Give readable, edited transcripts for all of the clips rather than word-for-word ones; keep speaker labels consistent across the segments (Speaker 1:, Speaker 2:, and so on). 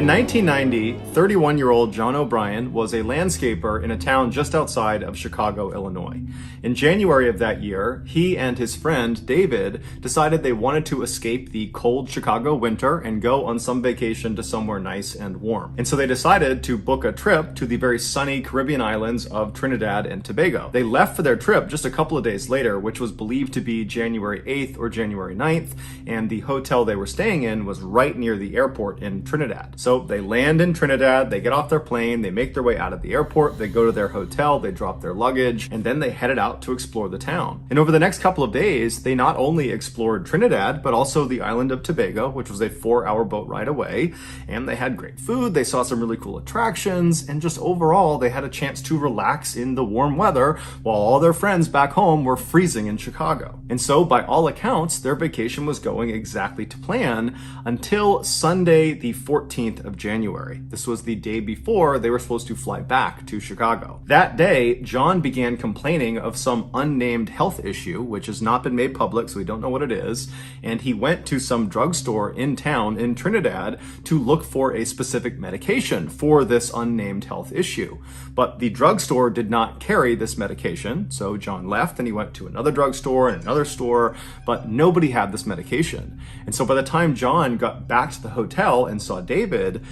Speaker 1: In 1990, 31-year-old John O'Brien was a landscaper in a town just outside of Chicago, Illinois. In January of that year, he and his friend David decided they wanted to escape the cold Chicago winter and go on some vacation to somewhere nice and warm. And so they decided to book a trip to the very sunny Caribbean islands of Trinidad and Tobago. They left for their trip just a couple of days later, which was believed to be January 8th or January 9th, and the hotel they were staying in was right near the airport in Trinidad. So they land in Trinidad, they get off their plane, they make their way out of the airport, they go to their hotel, they drop their luggage, and then they headed out to explore the town. And over the next couple of days, they not only explored Trinidad, but also the island of Tobago, which was a 4-hour boat ride away. And they had great food, they saw some really cool attractions, and just overall, they had a chance to relax in the warm weather while all their friends back home were freezing in Chicago. And so, by all accounts, their vacation was going exactly to plan until Sunday, the 14th of January. This was the day before they were supposed to fly back to Chicago. That day, John began complaining of some unnamed health issue, which has not been made public, so we don't know what it is, and he went to some drugstore in town in Trinidad to look for a specific medication for this unnamed health issue. But the drugstore did not carry this medication, so John left and he went to another drugstore and another store, but nobody had this medication. And so by the time John got back to the hotel and saw David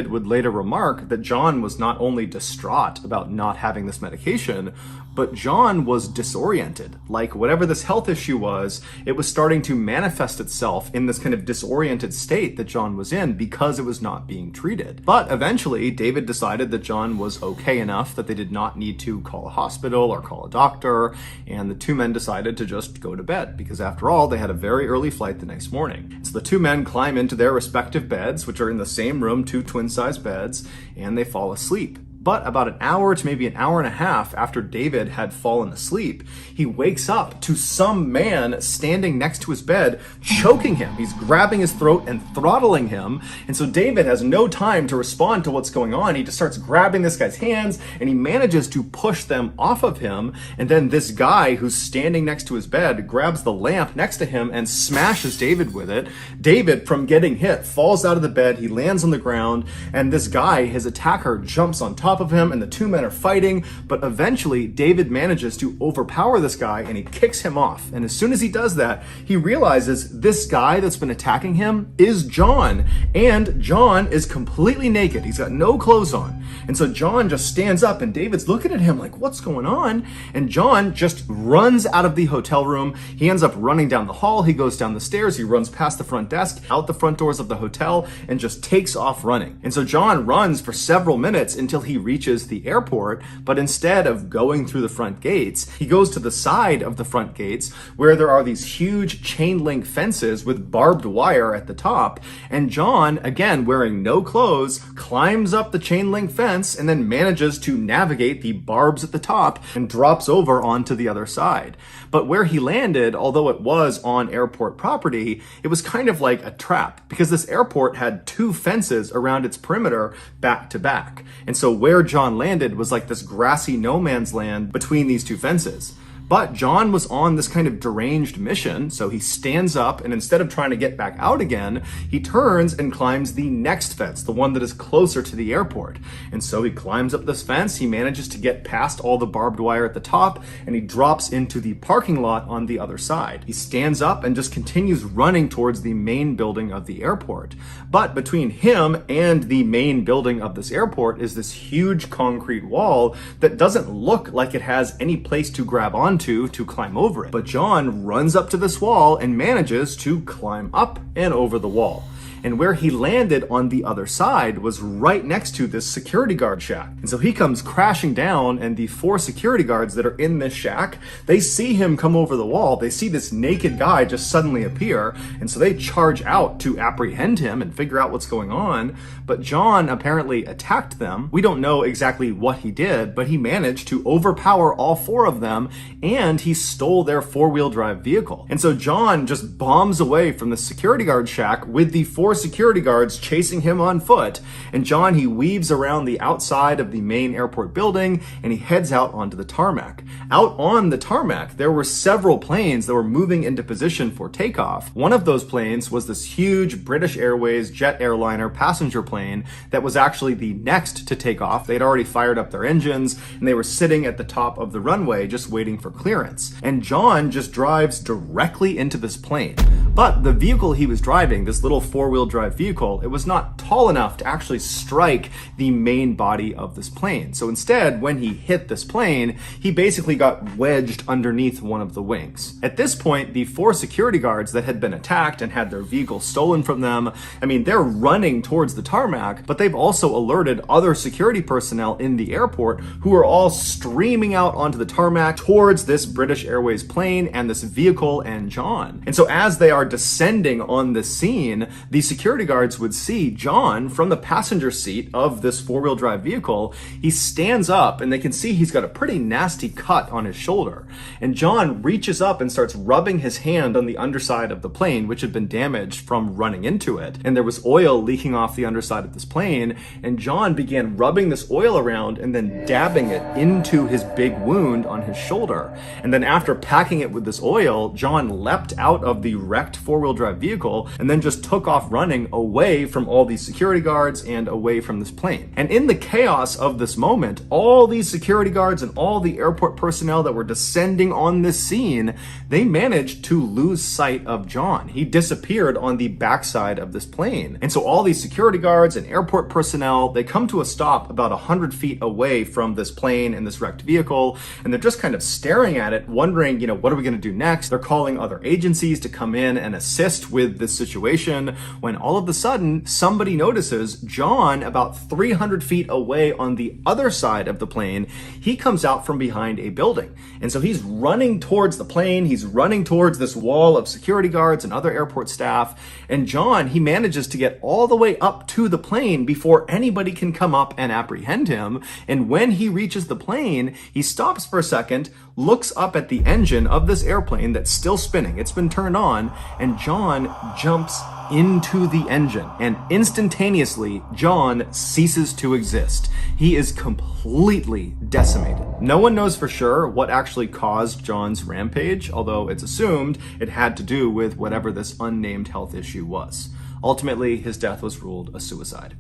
Speaker 1: would later remark that John was not only distraught about not having this medication, but John was disoriented. Like whatever this health issue was, it was starting to manifest itself in this kind of disoriented state that John was in because it was not being treated. But eventually, David decided that John was okay enough that they did not need to call a hospital or call a doctor, and the two men decided to just go to bed because after all, they had a very early flight the next morning. So the two men climb into their respective beds, which are in the same room, 2 twin-size beds, and they fall asleep. But about an hour to maybe an hour and a half after David had fallen asleep, he wakes up to some man standing next to his bed, choking him. He's grabbing his throat and throttling him. And so David has no time to respond to what's going on. He just starts grabbing this guy's hands and he manages to push them off of him. And then this guy who's standing next to his bed grabs the lamp next to him and smashes David with it. David, from getting hit, falls out of the bed. He lands on the ground, and this guy, his attacker, jumps on top of him, and the two men are fighting, but eventually David manages to overpower this guy and he kicks him off. And as soon as he does that, he realizes this guy that's been attacking him is John, and John is completely naked. He's got no clothes on. And so John just stands up and David's looking at him like, what's going on? And John just runs out of the hotel room. He ends up running down the hall. He goes down the stairs. He runs past the front desk, out the front doors of the hotel, and just takes off running. And so John runs for several minutes until he reaches the airport, but instead of going through the front gates, he goes to the side of the front gates where there are these huge chain link fences with barbed wire at the top. And John, again wearing no clothes, climbs up the chain link fence and then manages to navigate the barbs at the top and drops over onto the other side. But where he landed, although it was on airport property, it was kind of like a trap because this airport had 2 fences around its perimeter back to back. And so where John landed was like this grassy no man's land between these 2 fences. But John was on this kind of deranged mission, so he stands up and instead of trying to get back out again, he turns and climbs the next fence, the one that is closer to the airport. And so he climbs up this fence, he manages to get past all the barbed wire at the top, and he drops into the parking lot on the other side. He stands up and just continues running towards the main building of the airport. But between him and the main building of this airport is this huge concrete wall that doesn't look like it has any place to grab onto to climb over it. But John runs up to this wall and manages to climb up and over the wall. And where he landed on the other side was right next to this security guard shack. And so he comes crashing down, and the 4 security guards that are in this shack, they see him come over the wall. They see this naked guy just suddenly appear, and so they charge out to apprehend him and figure out what's going on. But John apparently attacked them. We don't know exactly what he did, but he managed to overpower all 4 of them, and he stole their 4-wheel drive vehicle. And so John just bombs away from the security guard shack with the 4 4 security guards chasing him on foot, and John, he weaves around the outside of the main airport building and he heads out onto the tarmac. Out on the tarmac, there were several planes that were moving into position for takeoff. One of those planes was this huge British Airways jet airliner passenger plane that was actually the next to take off. They'd already fired up their engines and they were sitting at the top of the runway just waiting for clearance. And John just drives directly into this plane. But the vehicle he was driving, this little 4-wheel drive vehicle, it was not tall enough to actually strike the main body of this plane. So instead, when he hit this plane, he basically got wedged underneath one of the wings. At this point, the 4 security guards that had been attacked and had their vehicle stolen from them, I mean, they're running towards the tarmac, but they've also alerted other security personnel in the airport who are all streaming out onto the tarmac towards this British Airways plane and this vehicle and John. And so as they are descending on the scene, the security guards would see John from the passenger seat of this 4-wheel drive vehicle. He stands up and they can see he's got a pretty nasty cut on his shoulder. And John reaches up and starts rubbing his hand on the underside of the plane, which had been damaged from running into it. And there was oil leaking off the underside of this plane. And John began rubbing this oil around and then dabbing it into his big wound on his shoulder. And then after packing it with this oil, John leapt out of the wrecked 4-wheel drive vehicle and then just took off running away from all these security guards and away from this plane. And in the chaos of this moment, all these security guards and all the airport personnel that were descending on this scene, they managed to lose sight of John. He disappeared on the backside of this plane. And so all these security guards and airport personnel, they come to a stop about 100 feet away from this plane and this wrecked vehicle, and they're just kind of staring at it, wondering, what are we going to do next? They're calling other agencies to come in and assist with this situation, when all of a sudden, somebody notices John about 300 feet away on the other side of the plane. He comes out from behind a building. And so he's running towards the plane, he's running towards this wall of security guards and other airport staff, and John, he manages to get all the way up to the plane before anybody can come up and apprehend him. And when he reaches the plane, he stops for a second, looks up at the engine of this airplane that's still spinning. It's been turned on, and John jumps into the engine, and instantaneously John ceases to exist. He is completely decimated. No one knows for sure what actually caused John's rampage, although it's assumed it had to do with whatever this unnamed health issue was. Ultimately, his death was ruled a suicide.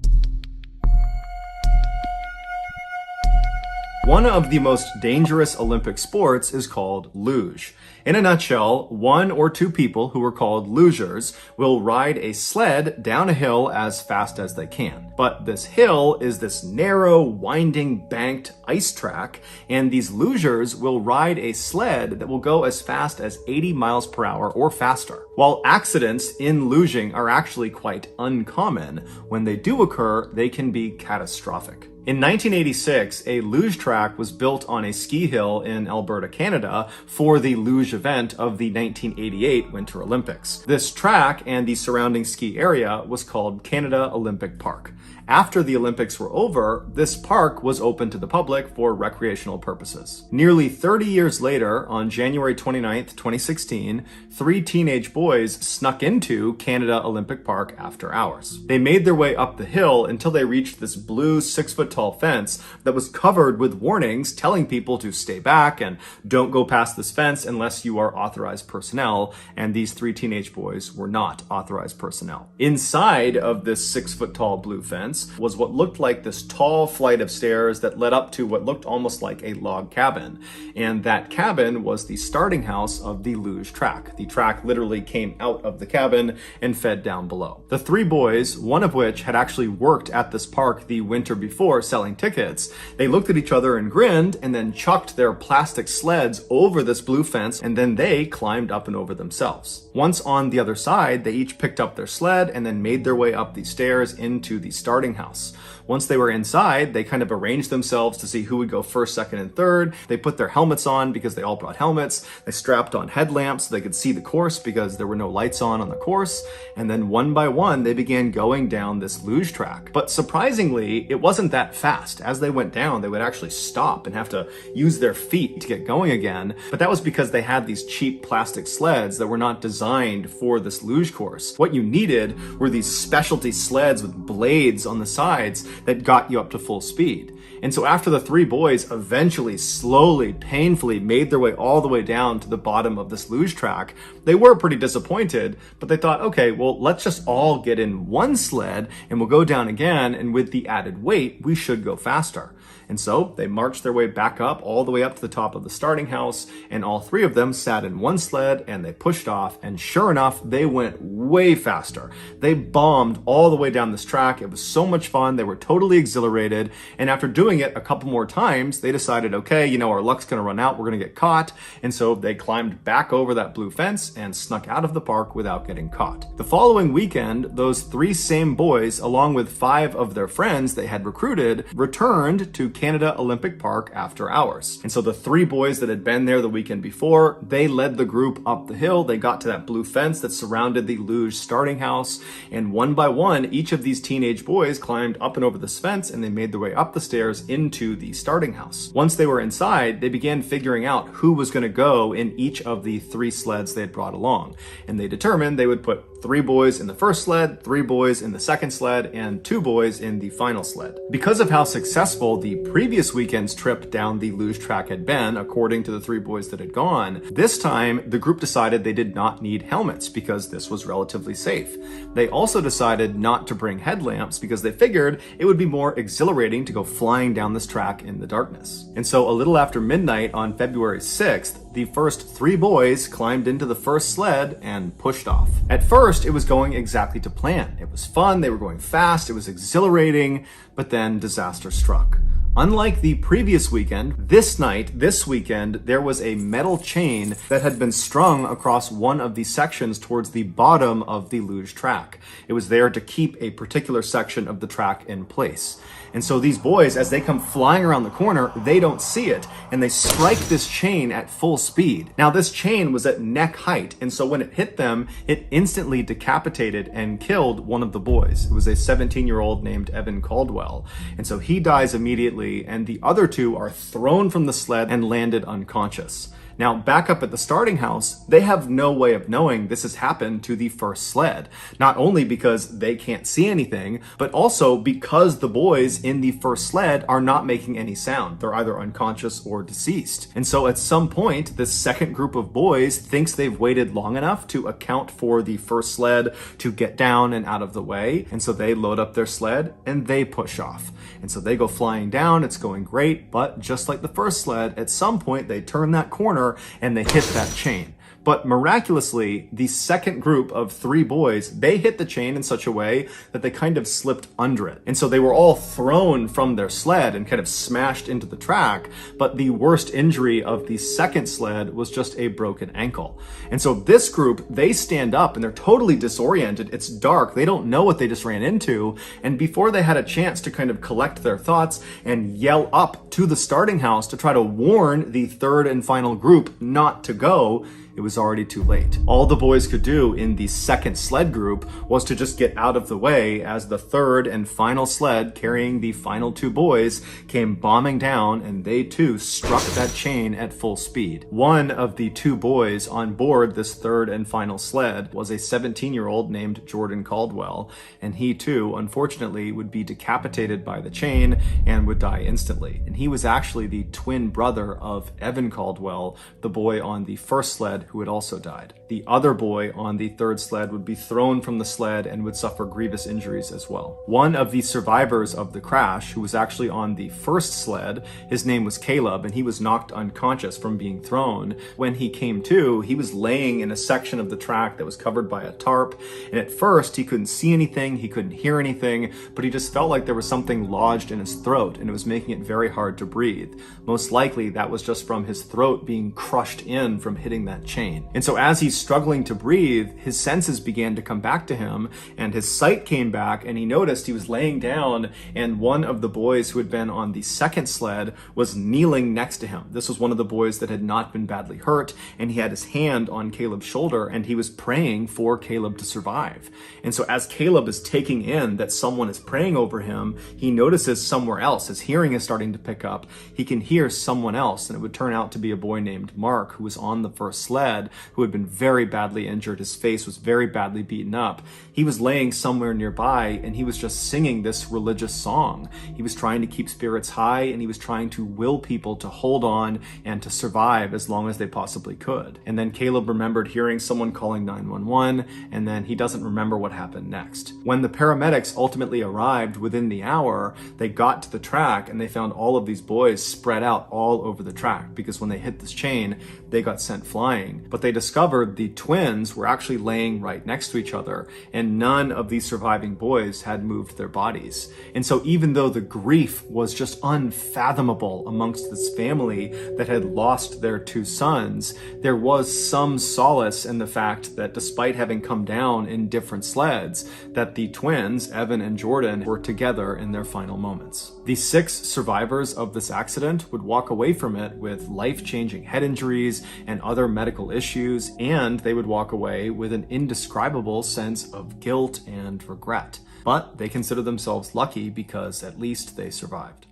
Speaker 1: One of the most dangerous Olympic sports is called luge. In a nutshell, 1 or 2 people who are called lugers will ride a sled down a hill as fast as they can. But this hill is this narrow, winding, banked ice track, and these lugers will ride a sled that will go as fast as 80 miles per hour or faster. While accidents in luging are actually quite uncommon, when they do occur, they can be catastrophic. In 1986, a luge track was built on a ski hill in Alberta, Canada, for the luge event of the 1988 Winter Olympics. This track and the surrounding ski area was called Canada Olympic Park. After the Olympics were over, this park was open to the public for recreational purposes. Nearly 30 years later, on January 29, 2016, 3 teenage boys snuck into Canada Olympic Park after hours. They made their way up the hill until they reached this blue 6-foot-tall fence that was covered with warnings telling people to stay back and don't go past this fence unless you are authorized personnel, and these 3 teenage boys were not authorized personnel. Inside of this 6-foot-tall blue fence was what looked like this tall flight of stairs that led up to what looked almost like a log cabin. And that cabin was the starting house of the luge track. The track literally came out of the cabin and fed down below. The 3 boys, one of which had actually worked at this park the winter before selling tickets, they looked at each other and grinned and then chucked their plastic sleds over this blue fence, and then they climbed up and over themselves. Once on the other side, they each picked up their sled and then made their way up the stairs into the starting house. Once they were inside, they kind of arranged themselves to see who would go first, second, and third. They put their helmets on because they all brought helmets. They strapped on headlamps so they could see the course because there were no lights on the course. And then one by one, they began going down this luge track. But surprisingly, it wasn't that fast. As they went down, they would actually stop and have to use their feet to get going again. But that was because they had these cheap plastic sleds that were not designed for this luge course. What you needed were these specialty sleds with blades on the sides that got you up to full speed. And so after the three boys eventually, slowly, painfully made their way all the way down to the bottom of this luge track, they were pretty disappointed, but they thought, okay, well, let's just all get in one sled and we'll go down again, and with the added weight, we should go faster. And so they marched their way back up, all the way up to the top of the starting house, and all three of them sat in one sled and they pushed off, and sure enough, they went way faster. They bombed all the way down this track. It was so much fun. They were totally exhilarated, and after doing it a couple more times, they decided, okay, our luck's gonna run out, we're gonna get caught, and so they climbed back over that blue fence and snuck out of the park without getting caught. The following weekend, those three same boys, along with 5 of their friends they had recruited, returned to Canada Olympic Park after hours. And so the 3 boys that had been there the weekend before, they led the group up the hill. They got to that blue fence that surrounded the luge starting house, and one by one, each of these teenage boys climbed up and over this fence, and they made their way up the stairs into the starting house. Once they were inside, they began figuring out who was going to go in each of the 3 sleds they had brought along. And they determined they would put 3 boys in the first sled, 3 boys in the second sled, and 2 boys in the final sled. Because of how successful the previous weekend's trip down the luge track had been, according to the 3 boys that had gone, this time the group decided they did not need helmets because this was relatively safe. They also decided not to bring headlamps because they figured it would be more exhilarating to go flying down this track in the darkness. And so a little after midnight on February 6th, the first 3 boys climbed into the first sled and pushed off. At first, it was going exactly to plan. It was fun, they were going fast, it was exhilarating, but then disaster struck. Unlike the previous weekend, this weekend, there was a metal chain that had been strung across one of the sections towards the bottom of the luge track. It was there to keep a particular section of the track in place. And so these boys, as they come flying around the corner, they don't see it, and they strike this chain at full speed. Now, this chain was at neck height, and so when it hit them, it instantly decapitated and killed one of the boys. It was a 17-year-old named Evan Caldwell. And so he dies immediately, and the other 2 are thrown from the sled and landed unconscious. Now, back up at the starting house, they have no way of knowing this has happened to the first sled. Not only because they can't see anything, but also because the boys in the first sled are not making any sound. They're either unconscious or deceased. And so at some point, this second group of boys thinks they've waited long enough to account for the first sled to get down and out of the way. And so they load up their sled and they push off. And so they go flying down, it's going great, but just like the first sled, at some point they turn that corner and they hit that chain. But miraculously, the second group of 3 boys, they hit the chain in such a way that they kind of slipped under it. And so they were all thrown from their sled and kind of smashed into the track. But the worst injury of the second sled was just a broken ankle. And so this group, they stand up and they're totally disoriented. It's dark. They don't know what they just ran into. And before they had a chance to kind of collect their thoughts and yell up to the starting house to try to warn the third and final group not to go, it was already too late. All the boys could do in the second sled group was to just get out of the way as the third and final sled carrying the final 2 boys came bombing down, and they too struck that chain at full speed. One of the 2 boys on board this third and final sled was a 17-year-old named Jordan Caldwell, and he too, unfortunately, would be decapitated by the chain and would die instantly. And he was actually the twin brother of Evan Caldwell, the boy on the first sled who had also died. The other boy on the third sled would be thrown from the sled and would suffer grievous injuries as well. One of the survivors of the crash, who was actually on the first sled, his name was Caleb, and he was knocked unconscious from being thrown. When he came to, he was laying in a section of the track that was covered by a tarp, and at first he couldn't see anything, he couldn't hear anything, but he just felt like there was something lodged in his throat, and it was making it very hard to breathe. Most likely that was just from his throat being crushed in from hitting that chain. And so as he's struggling to breathe, his senses began to come back to him, and his sight came back, and he noticed he was laying down, and one of the boys who had been on the second sled was kneeling next to him. This was one of the boys that had not been badly hurt, and he had his hand on Caleb's shoulder, and he was praying for Caleb to survive. And so as Caleb is taking in that someone is praying over him, he notices somewhere else. His hearing is starting to pick up. He can hear someone else, and it would turn out to be a boy named Mark, who was on the first sled, who had been very badly injured. His face was very badly beaten up. He was laying somewhere nearby, and he was just singing this religious song. He was trying to keep spirits high, and he was trying to will people to hold on and to survive as long as they possibly could. And then Caleb remembered hearing someone calling 911, and then he doesn't remember what happened next. When the paramedics ultimately arrived within the hour, they got to the track and they found all of these boys spread out all over the track, because when they hit this chain, they got sent flying. But they discovered the twins were actually laying right next to each other, and none of these surviving boys had moved their bodies. And so even though the grief was just unfathomable amongst this family that had lost their two sons, there was some solace in the fact that despite having come down in different sleds, that the twins, Evan and Jordan, were together in their final moments. The 6 survivors of this accident would walk away from it with life-changing head injuries and other medical issues, and they would walk away with an indescribable sense of guilt and regret. But they consider themselves lucky because at least they survived.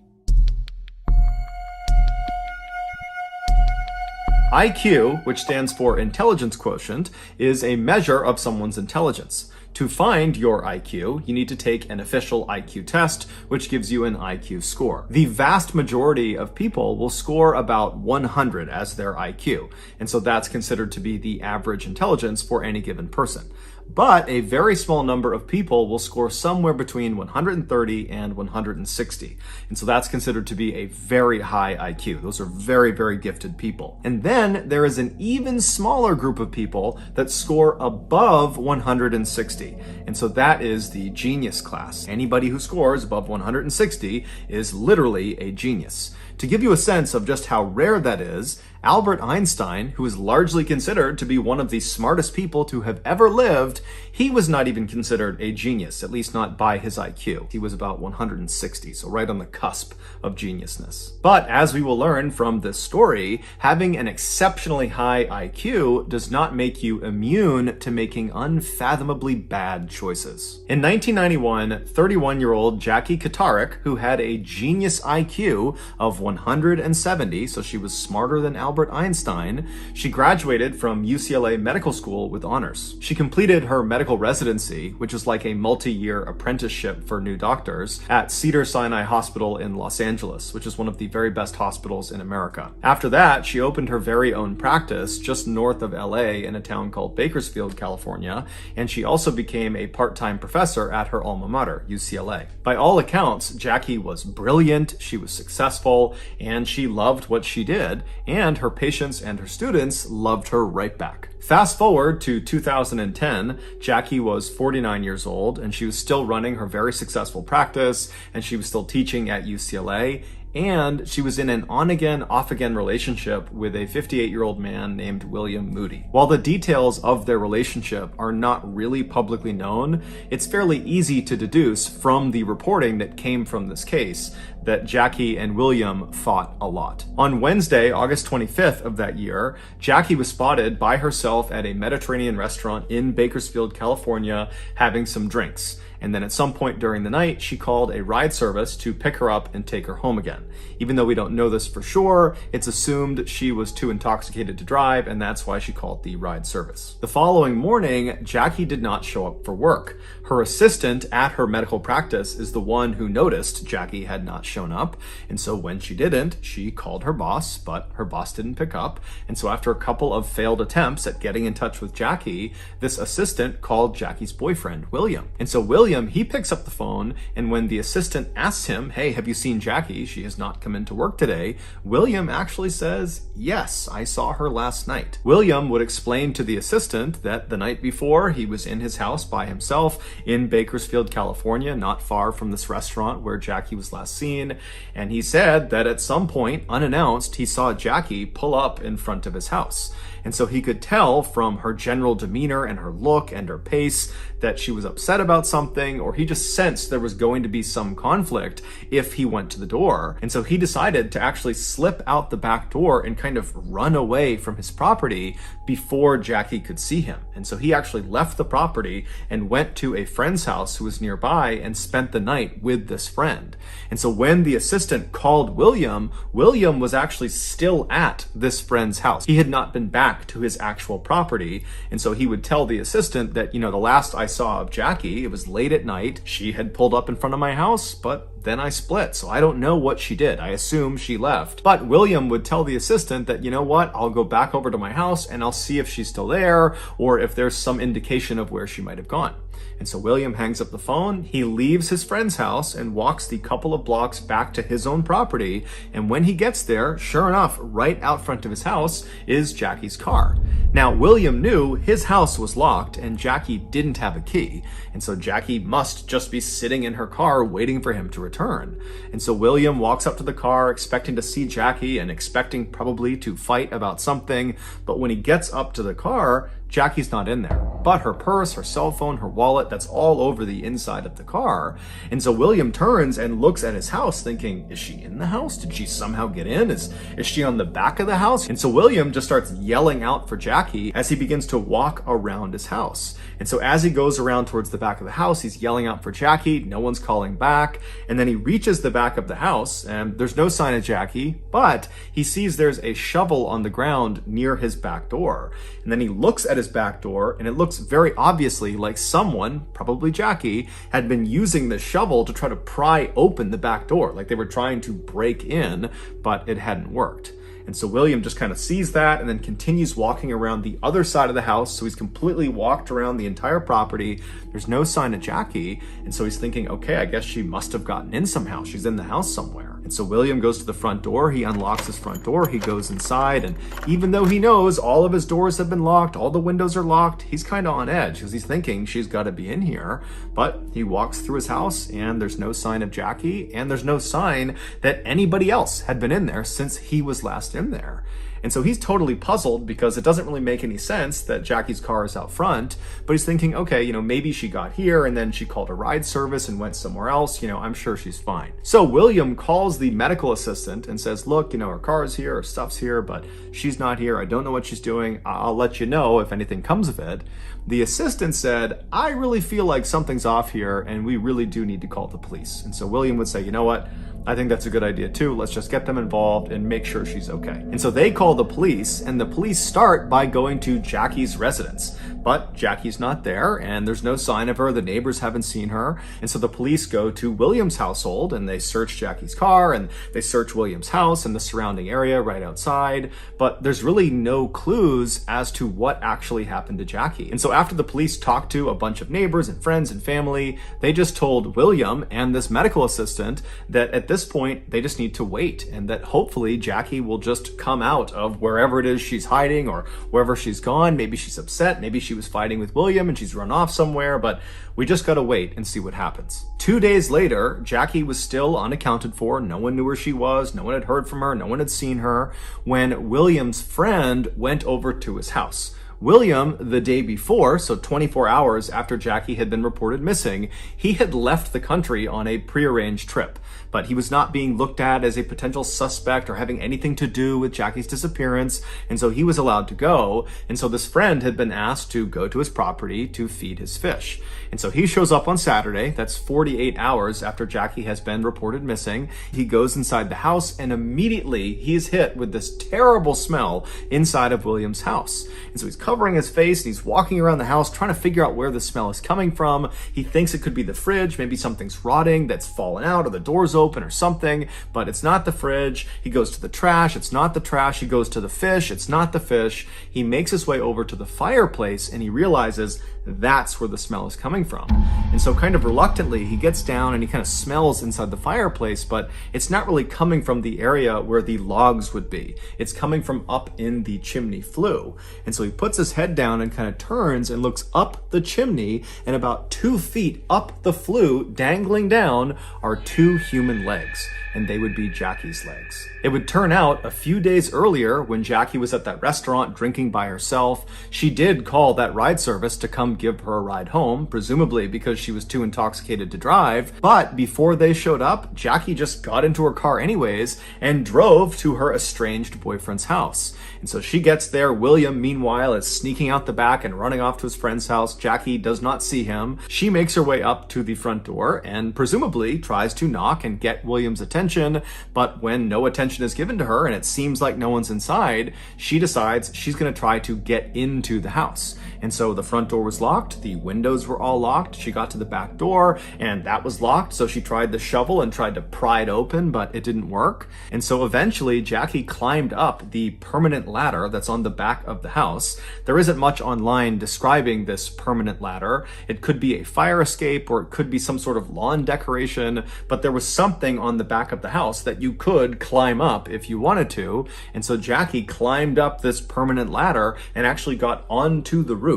Speaker 1: IQ, which stands for intelligence quotient, is a measure of someone's intelligence. To find your IQ, you need to take an official IQ test, which gives you an IQ score. The vast majority of people will score about 100 as their IQ, and so that's considered to be the average intelligence for any given person. But a very small number of people will score somewhere between 130 and 160. And so that's considered to be a very high IQ. Those are very, very gifted people. And then there is an even smaller group of people that score above 160. And so that is the genius class. Anybody who scores above 160 is literally a genius. To give you a sense of just how rare that is, Albert Einstein, who is largely considered to be one of the smartest people to have ever lived, he was not even considered a genius, at least not by his IQ. He was about 160, so right on the cusp of geniusness. But as we will learn from this story, having an exceptionally high IQ does not make you immune to making unfathomably bad choices. In 1991, 31-year-old Jackie Katarik, who had a genius IQ of 170, so she was smarter than Albert Einstein, she graduated from UCLA Medical School with honors. She completed her medical residency, which is like a multi-year apprenticeship for new doctors, at Cedars-Sinai Hospital in Los Angeles, which is one of the very best hospitals in America. After that, she opened her very own practice just north of LA in a town called Bakersfield, California, and she also became a part-time professor at her alma mater, UCLA. By all accounts, Jackie was brilliant, she was successful, and she loved what she did, and her patients and her students loved her right back. Fast forward to 2010, Jackie was 49 years old, and she was still running her very successful practice, and she was still teaching at UCLA, and she was in an on-again, off-again relationship with a 58-year-old man named William Moody. While the details of their relationship are not really publicly known, it's fairly easy to deduce from the reporting that came from this case that Jackie and William fought a lot. On Wednesday, August 25th of that year, Jackie was spotted by herself at a Mediterranean restaurant in Bakersfield, California, having some drinks. And then at some point during the night, she called a ride service to pick her up and take her home again. Even though we don't know this for sure, it's assumed she was too intoxicated to drive, and that's why she called the ride service. The following morning, Jackie did not show up for work. Her assistant at her medical practice is the one who noticed Jackie had not shown up, and so when she didn't, she called her boss, but her boss didn't pick up, and so after a couple of failed attempts at getting in touch with Jackie, this assistant called Jackie's boyfriend, William. And so William William, he picks up the phone, and when the assistant asks him, hey, have you seen Jackie? She has not come into work today. William actually says, yes, I saw her last night. William would explain to the assistant that the night before he was in his house by himself in Bakersfield, California, not far from this restaurant where Jackie was last seen. And he said that at some point, unannounced, he saw Jackie pull up in front of his house. And so he could tell from her general demeanor and her look and her pace that she was upset about something, or he just sensed there was going to be some conflict if he went to the door. And so he decided to actually slip out the back door and kind of run away from his property before Jackie could see him. And so he actually left the property and went to a friend's house who was nearby and spent the night with this friend. And so when the assistant called William, William was actually still at this friend's house. He had not been back to his actual property. And so he would tell the assistant that, the last I saw of Jackie, it was late at night. She had pulled up in front of my house, but then I split. So I don't know what she did. I assume she left. But William would tell the assistant that, you know what, I'll go back over to my house and I'll see if she's still there or if there's some indication of where she might have gone. And so William hangs up the phone, he leaves his friend's house and walks the couple of blocks back to his own property. And when he gets there, sure enough, right out front of his house is Jackie's car. Now, William knew his house was locked and Jackie didn't have a key. And so Jackie must just be sitting in her car waiting for him to return. And so William walks up to the car expecting to see Jackie and expecting probably to fight about something. But when he gets up to the car, Jackie's not in there, but her purse, her cell phone, her wallet, that's all over the inside of the car. And so William turns and looks at his house thinking, is she in the house? Did she somehow get in? Is she on the back of the house? And so William just starts yelling out for Jackie as he begins to walk around his house. And so as he goes around towards the back of the house, he's yelling out for Jackie. No one's calling back. And then he reaches the back of the house and there's no sign of Jackie, but he sees there's a shovel on the ground near his back door. And then he looks at his back door and it looks very obviously like someone, probably Jackie, had been using the shovel to try to pry open the back door. Like they were trying to break in, but it hadn't worked. And so William just kind of sees that and then continues walking around the other side of the house. So he's completely walked around the entire property. There's no sign of Jackie. And so he's thinking, okay, I guess she must have gotten in somehow. She's in the house somewhere. And so William goes to the front door. He unlocks his front door. He goes inside. And even though he knows all of his doors have been locked, all the windows are locked, he's kind of on edge because he's thinking she's got to be in here. But he walks through his house and there's no sign of Jackie. And there's no sign that anybody else had been in there since he was last in there. And so he's totally puzzled because it doesn't really make any sense that Jackie's car is out front, but he's thinking, okay, maybe she got here and then she called a ride service and went somewhere else. I'm sure she's fine. So William calls the medical assistant and says, look, her car is here, her stuff's here, but she's not here. I don't know what she's doing. I'll let you know if anything comes of it. The assistant said, I really feel like something's off here and we really do need to call the police. And so William would say, you know what? I think that's a good idea too. Let's just get them involved and make sure she's okay. And so they call the police, and the police start by going to Jackie's residence. But Jackie's not there and there's no sign of her. The neighbors haven't seen her. And so the police go to William's household and they search Jackie's car and they search William's house and the surrounding area right outside. But there's really no clues as to what actually happened to Jackie. And so after the police talked to a bunch of neighbors and friends and family, they just told William and this medical assistant that at this point, they just need to wait and that hopefully Jackie will just come out of wherever it is she's hiding or wherever she's gone. Maybe she's upset. Maybe she was fighting with William and she's run off somewhere, but we just gotta wait and see what happens. 2 days later, Jackie was still unaccounted for. No one knew where she was. No one had heard from her. No one had seen her when William's friend went over to his house. William, the day before, so 24 hours after Jackie had been reported missing, he had left the country on a prearranged trip. But he was not being looked at as a potential suspect or having anything to do with Jackie's disappearance, and so he was allowed to go. And so this friend had been asked to go to his property to feed his fish. And so he shows up on Saturday, that's 48 hours after Jackie has been reported missing. He goes inside the house and immediately he's hit with this terrible smell inside of William's house. And so he's covering his face and he's walking around the house trying to figure out where the smell is coming from. He thinks it could be the fridge, maybe something's rotting that's fallen out or the door's open or something, but it's not the fridge. He goes to the trash, it's not the trash. He goes to the fish, it's not the fish. He makes his way over to the fireplace and he realizes that's where the smell is coming from. And so kind of reluctantly, he gets down and he kind of smells inside the fireplace, but it's not really coming from the area where the logs would be. It's coming from up in the chimney flue. And so he puts his head down and kind of turns and looks up the chimney, and about 2 feet up the flue, dangling down, are 2 human legs. And they would be Jackie's legs. It would turn out a few days earlier, when Jackie was at that restaurant drinking by herself, she did call that ride service to come give her a ride home, presumably because she was too intoxicated to drive. But before they showed up, Jackie just got into her car anyways and drove to her estranged boyfriend's house. And so she gets there. William, meanwhile, is sneaking out the back and running off to his friend's house. Jackie does not see him. She makes her way up to the front door and presumably tries to knock and get William's attention. But when no attention is given to her and it seems like no one's inside, she decides she's going to try to get into the house. And so the front door was locked, the windows were all locked. She got to the back door and that was locked. So she tried the shovel and tried to pry it open, but it didn't work. And so eventually Jackie climbed up the permanent ladder that's on the back of the house. There isn't much online describing this permanent ladder. It could be a fire escape or it could be some sort of lawn decoration, but there was something on the back of the house that you could climb up if you wanted to. And so Jackie climbed up this permanent ladder and actually got onto the roof.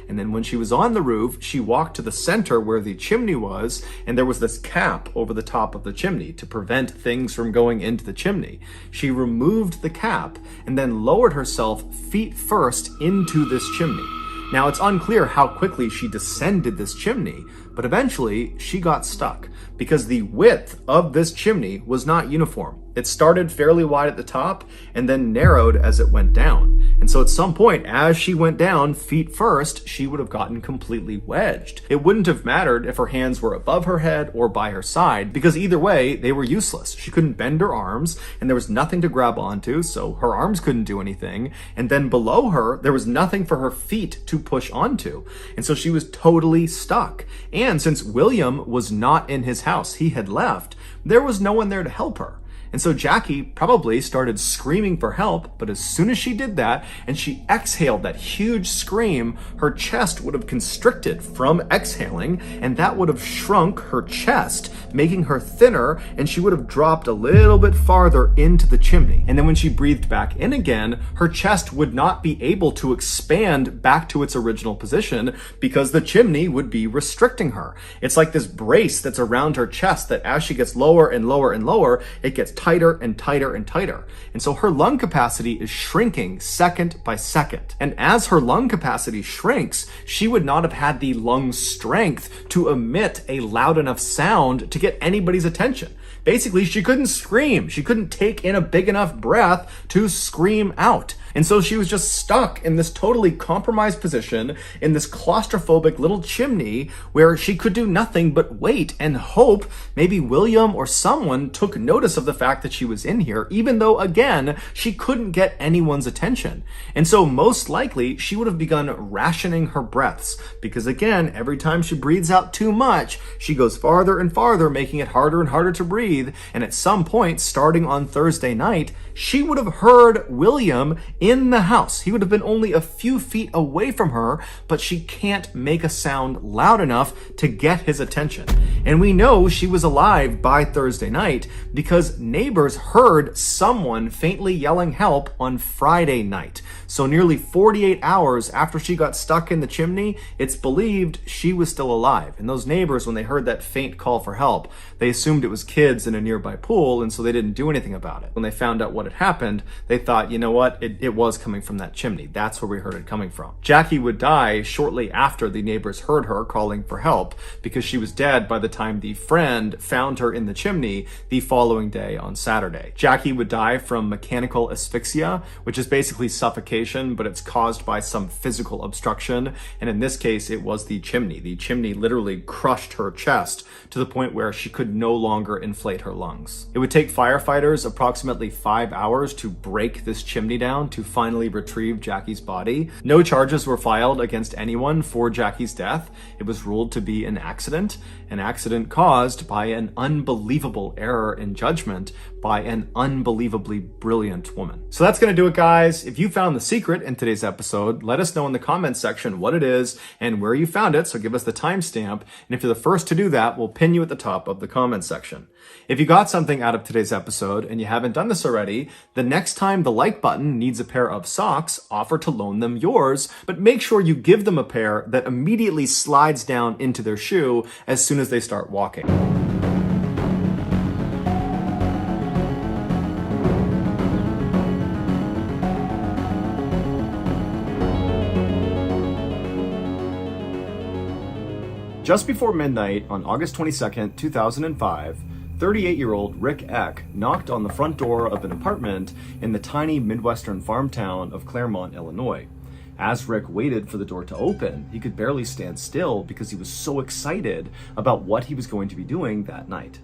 Speaker 1: And then when she was on the roof, she walked to the center where the chimney was, and there was this cap over the top of the chimney to prevent things from going into the chimney. She removed the cap and then lowered herself feet first into this chimney. Now, it's unclear how quickly she descended this chimney, but eventually she got stuck because the width of this chimney was not uniform. It started fairly wide at the top and then narrowed as it went down. And so at some point, as she went down feet first, she would have gotten completely wedged. It wouldn't have mattered if her hands were above her head or by her side, because either way, they were useless. She couldn't bend her arms and there was nothing to grab onto, so her arms couldn't do anything. And then below her, there was nothing for her feet to push onto. And so she was totally stuck. And since William was not in his house, he had left, there was no one there to help her. And so Jackie probably started screaming for help, but as soon as she did that and she exhaled that huge scream, her chest would have constricted from exhaling, and that would have shrunk her chest, making her thinner, and she would have dropped a little bit farther into the chimney. And then when she breathed back in again, her chest would not be able to expand back to its original position because the chimney would be restricting her. It's like this brace that's around her chest that as she gets lower and lower and lower, it gets tighter and tighter and tighter. And so her lung capacity is shrinking second by second. And as her lung capacity shrinks, she would not have had the lung strength to emit a loud enough sound to get anybody's attention. Basically, she couldn't scream. She couldn't take in a big enough breath to scream out. And so she was just stuck in this totally compromised position in this claustrophobic little chimney where she could do nothing but wait and hope maybe William or someone took notice of the fact that she was in here, even though, again, she couldn't get anyone's attention. And so most likely she would have begun rationing her breaths because, again, every time she breathes out too much, she goes farther and farther, making it harder and harder to breathe. And at some point, starting on Thursday night, she would have heard William in the house. He would have been only a few feet away from her, but she can't make a sound loud enough to get his attention. And we know she was alive by Thursday night because neighbors heard someone faintly yelling help on Friday night. So nearly 48 hours after she got stuck in the chimney, it's believed she was still alive. And those neighbors, when they heard that faint call for help, they assumed it was kids in a nearby pool, and so they didn't do anything about it. When they found out what had happened, they thought, you know what, it was coming from that chimney. That's where we heard it coming from. Jackie would die shortly after the neighbors heard her calling for help because she was dead by the time the friend found her in the chimney the following day on Saturday. Jackie would die from mechanical asphyxia, which is basically suffocation, but it's caused by some physical obstruction. And in this case, it was the chimney. The chimney literally crushed her chest to the point where she could no longer inflate her lungs. It would take firefighters approximately 5 hours to break this chimney down to finally retrieve Jackie's body. No charges were filed against anyone for Jackie's death. It was ruled to be an accident caused by an unbelievable error in judgment by an unbelievably brilliant woman. So that's going to do it, guys. If you found the secret in today's episode, let us know in the comments section what it is and where you found it. So give us the timestamp. And if you're the first to do that, we'll pin you at the top of the comment section. If you got something out of today's episode and you haven't done this already, the next time the like button needs a pair of socks, offer to loan them yours, but make sure you give them a pair that immediately slides down into their shoe as soon as they start walking. Just before midnight on August 22nd, 2005, 38-year-old Rick Eck knocked on the front door of an apartment in the tiny Midwestern farm town of Claremont, Illinois. As Rick waited for the door to open, he could barely stand still because he was so excited about what he was going to be doing that night.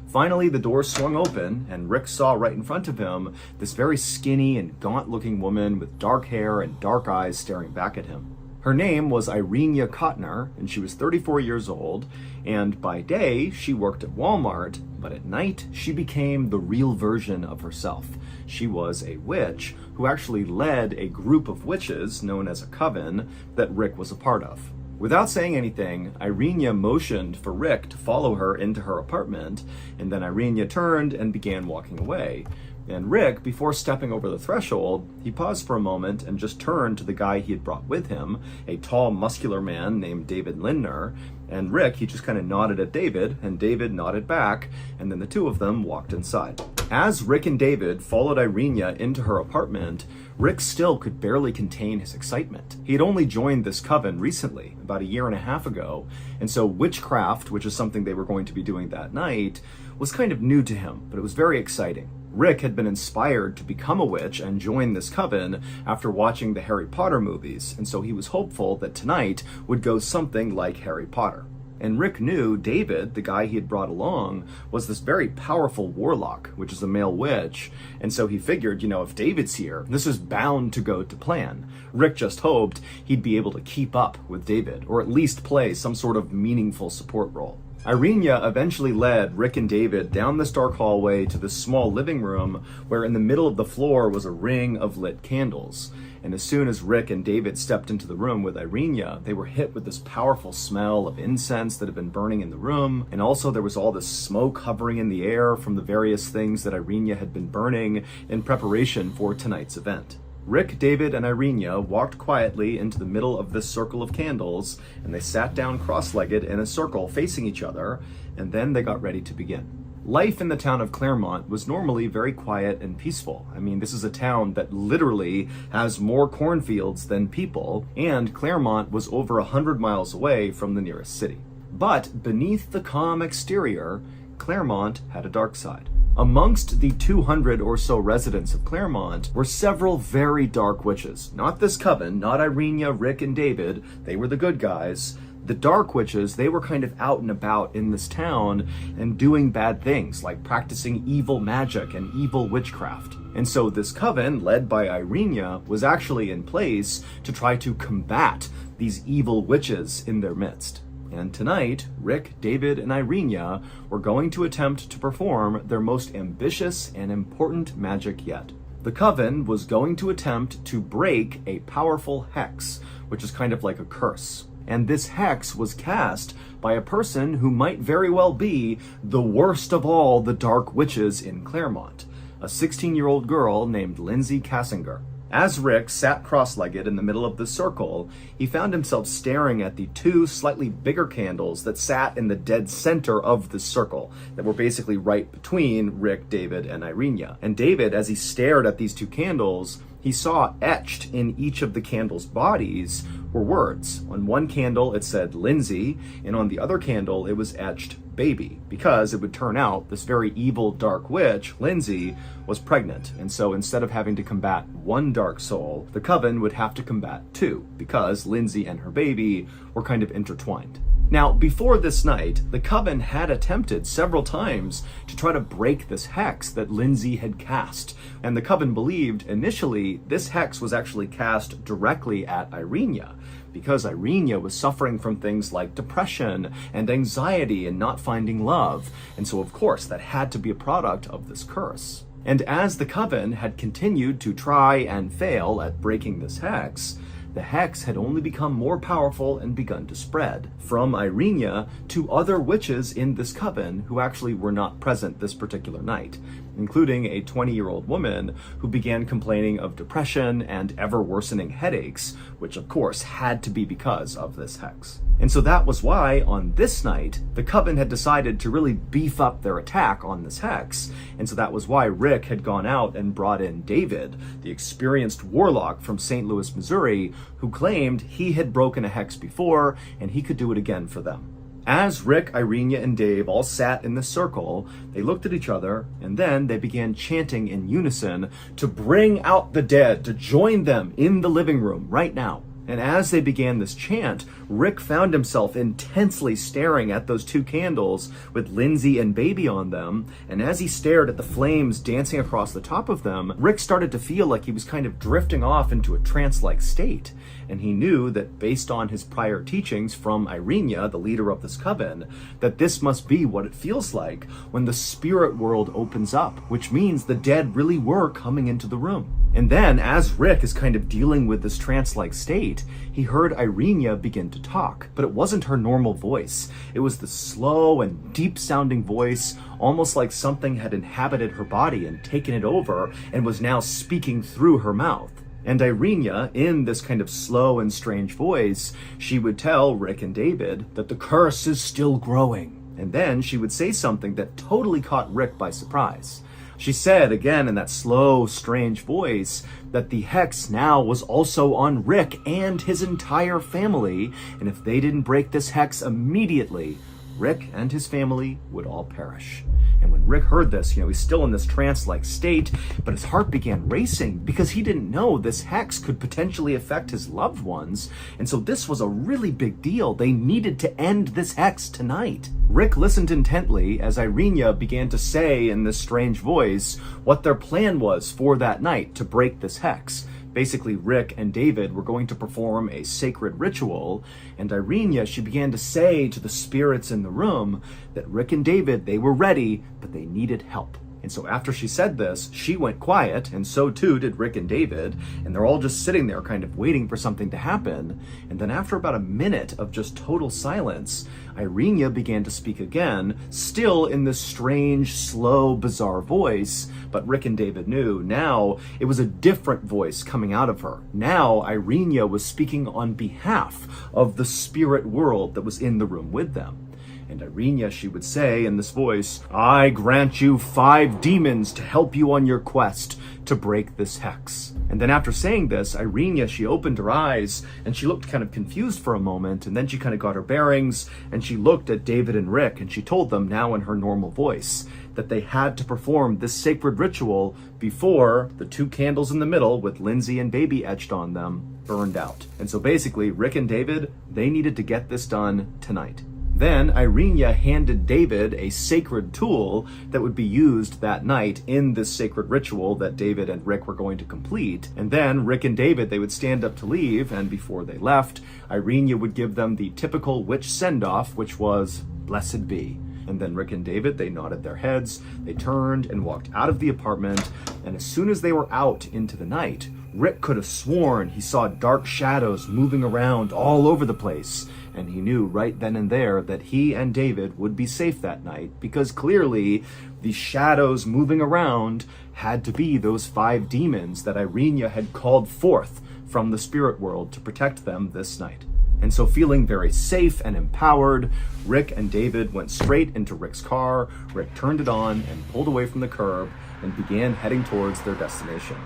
Speaker 1: Finally, the door swung open, and Rick saw right in front of him this very skinny and gaunt-looking woman with dark hair and dark eyes staring back at him. Her name was Irenia Kottner, and she was 34 years old, and by day, she worked at Walmart, but at night, she became the real version of herself. She was a witch who actually led a group of witches known as a coven that Rick was a part of. Without saying anything, Irenia motioned for Rick to follow her into her apartment, and then Irenia turned and began walking away. And Rick, before stepping over the threshold, he paused for a moment and just turned to the guy he had brought with him, a tall, muscular man named David Lindner. And Rick, he just kind of nodded at David, and David nodded back, and then the two of them walked inside. As Rick and David followed Irenia into her apartment, Rick still could barely contain his excitement. He had only joined this coven recently, about a year and a half ago, and so witchcraft, which is something they were going to be doing that night, was kind of new to him, but it was very exciting. Rick had been inspired to become a witch and join this coven after watching the Harry Potter movies, and so he was hopeful that tonight would go something like Harry Potter. And Rick knew David, the guy he had brought along, was this very powerful warlock, which is a male witch, and so he figured, if David's here, this is bound to go to plan. Rick just hoped he'd be able to keep up with David, or at least play some sort of meaningful support role. Irenia eventually led Rick and David down this dark hallway to this small living room where in the middle of the floor was a ring of lit candles. And as soon as Rick and David stepped into the room with Irenia, they were hit with this powerful smell of incense that had been burning in the room. And also there was all this smoke hovering in the air from the various things that Irenia had been burning in preparation for tonight's event. Rick, David, and Irenia walked quietly into the middle of this circle of candles, and they sat down cross-legged in a circle facing each other, and then they got ready to begin. Life in the town of Claremont was normally very quiet and peaceful. I mean, this is a town that literally has more cornfields than people, and Claremont was over 100 miles away from the nearest city. But beneath the calm exterior, Claremont had a dark side. Amongst the 200 or so residents of Claremont were several very dark witches. Not this coven, not Irenia, Rick, and David. They were the good guys. The dark witches, they were kind of out and about in this town and doing bad things, like practicing evil magic and evil witchcraft. And so this coven, led by Irenia, was actually in place to try to combat these evil witches in their midst. And tonight, Rick, David, and Irenia were going to attempt to perform their most ambitious and important magic yet. The coven was going to attempt to break a powerful hex, which is kind of like a curse. And this hex was cast by a person who might very well be the worst of all the dark witches in Claremont, a 16-year-old girl named Lindsay Kassinger. As Rick sat cross-legged in the middle of the circle, he found himself staring at the two slightly bigger candles that sat in the dead center of the circle, that were basically right between Rick, David, and Irenia. And David, as he stared at these two candles, he saw etched in each of the candles' bodies were words. On one candle it said Lindsay, and on the other candle it was etched baby, because it would turn out this very evil dark witch, Lindsay, was pregnant. And so instead of having to combat one dark soul, the coven would have to combat two, because Lindsay and her baby were kind of intertwined. Now, before this night, the coven had attempted several times to try to break this hex that Lindsay had cast. And the coven believed initially this hex was actually cast directly at Irenia, because Irenia was suffering from things like depression and anxiety and not finding love. And so, of course, that had to be a product of this curse. And as the coven had continued to try and fail at breaking this hex, the hex had only become more powerful and begun to spread from Irenia to other witches in this coven who actually were not present this particular night, including a 20-year-old woman who began complaining of depression and ever-worsening headaches, which of course had to be because of this hex. And so that was why, on this night, the coven had decided to really beef up their attack on this hex. And so that was why Rick had gone out and brought in David, the experienced warlock from St. Louis, Missouri, who claimed he had broken a hex before and he could do it again for them. As Rick, Irenia, and Dave all sat in the circle, they looked at each other, and then they began chanting in unison to bring out the dead, to join them in the living room right now. And as they began this chant, Rick found himself intensely staring at those two candles with Lindsay and Baby on them. And as he stared at the flames dancing across the top of them, Rick started to feel like he was kind of drifting off into a trance-like state. And he knew that based on his prior teachings from Irenia, the leader of this coven, that this must be what it feels like when the spirit world opens up, which means the dead really were coming into the room. And then, as Rick is kind of dealing with this trance-like state, he heard Irenia begin to talk, but it wasn't her normal voice. It was the slow and deep-sounding voice, almost like something had inhabited her body and taken it over and was now speaking through her mouth. And Irenia, in this kind of slow and strange voice, she would tell Rick and David that the curse is still growing. And then she would say something that totally caught Rick by surprise. She said, again in that slow, strange voice, that the hex now was also on Rick and his entire family, and if they didn't break this hex immediately, Rick and his family would all perish. And when Rick heard this, he's still in this trance-like state, but his heart began racing because he didn't know this hex could potentially affect his loved ones. And so this was a really big deal. They needed to end this hex tonight. Rick listened intently as Irenia began to say in this strange voice what their plan was for that night to break this hex. Basically, Rick and David were going to perform a sacred ritual, and Irenia, she began to say to the spirits in the room that Rick and David, they were ready, but they needed help. And so after she said this, she went quiet, and so too did Rick and David, and they're all just sitting there kind of waiting for something to happen. And then after about a minute of just total silence, Irenia began to speak again, still in this strange, slow, bizarre voice, but Rick and David knew now it was a different voice coming out of her. Now Irenia was speaking on behalf of the spirit world that was in the room with them. And Irenia, she would say in this voice, "I grant you 5 demons to help you on your quest to break this hex." And then after saying this, Irenia, she opened her eyes and she looked kind of confused for a moment, and then she kind of got her bearings and she looked at David and Rick and she told them now in her normal voice that they had to perform this sacred ritual before the 2 candles in the middle with Lindsay and Baby etched on them burned out. And so basically, Rick and David, they needed to get this done tonight. Then Irenia handed David a sacred tool that would be used that night in this sacred ritual that David and Rick were going to complete. And then Rick and David, they would stand up to leave, and before they left, Irenia would give them the typical witch send-off, which was, "Blessed be." And then Rick and David, they nodded their heads, they turned and walked out of the apartment, and as soon as they were out into the night, Rick could have sworn he saw dark shadows moving around all over the place, and he knew right then and there that he and David would be safe that night, because clearly the shadows moving around had to be those 5 demons that Irenia had called forth from the spirit world to protect them this night. And so feeling very safe and empowered, Rick and David went straight into Rick's car. Rick turned it on and pulled away from the curb and began heading towards their destination.